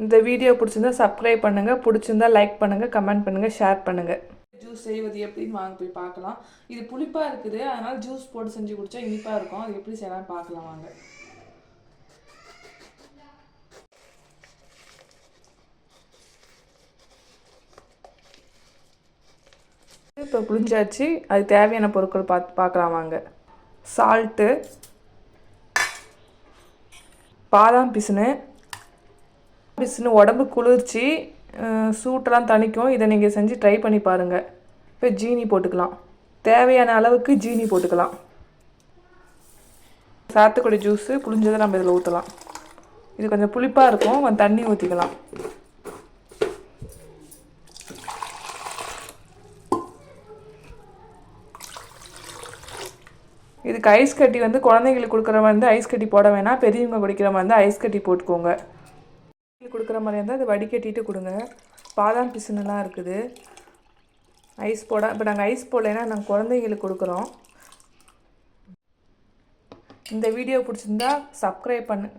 இந்த வீடியோ பிடிச்சிருந்தா சப்ஸ்கிரைப் பண்ணுங்கள், பிடிச்சிருந்தா லைக் பண்ணுங்கள், கமெண்ட் பண்ணுங்கள், ஷேர் பண்ணுங்கள். ஜூஸ் செய்வது எப்படின்னு வாங்க போய் பார்க்கலாம். இது புளிப்பாக இருக்குது, அதனால் ஜூஸ் போட்டு செஞ்சு குடித்தா இனிப்பாக இருக்கும். அது எப்படி செய்யலாம்னு பார்க்கலாம் வாங்க. இப்போ புளிஞ்சாச்சு. அது தேவையான பொருட்கள் பார்க்கலாம் வாங்க. சால்ட்டு, பாதாம் பிசுனு உடம்பு குளிர்ச்சி, சூட்டெல்லாம் தணிக்கும். இதை நீங்கள் செஞ்சு ட்ரை பண்ணி பாருங்கள். இப்போ ஜீனி போட்டுக்கலாம். தேவையான அளவுக்கு ஜீனி போட்டுக்கலாம். சாத்துக்குடி ஜூஸு புளிஞ்சதை நம்ம இதில் ஊற்றலாம். இது கொஞ்சம் புளிப்பாக இருக்கும், கொஞ்சம் தண்ணி ஊற்றிக்கலாம். இதுக்கு ஐஸ் கட்டி குழந்தைங்களுக்கு கொடுக்குற மாதிரி ஐஸ் கட்டி போட வேணாம். பெரியவங்க குடிக்கிற மாதிரி ஐஸ் கட்டி போட்டுக்கோங்க. கொடுக்குற மாதிரி இருந்தால் அது வடிகட்டிட்டு கொடுங்க. பாதாம் பிசுனெலாம் இருக்குது. ஐஸ் போட இப்போ நாங்கள் ஐஸ் போடலைன்னா நாங்கள் குழந்தைங்களுக்கு கொடுக்குறோம். இந்த வீடியோ பிடிச்சிருந்தா சப்ஸ்கிரைப் பண்ணு.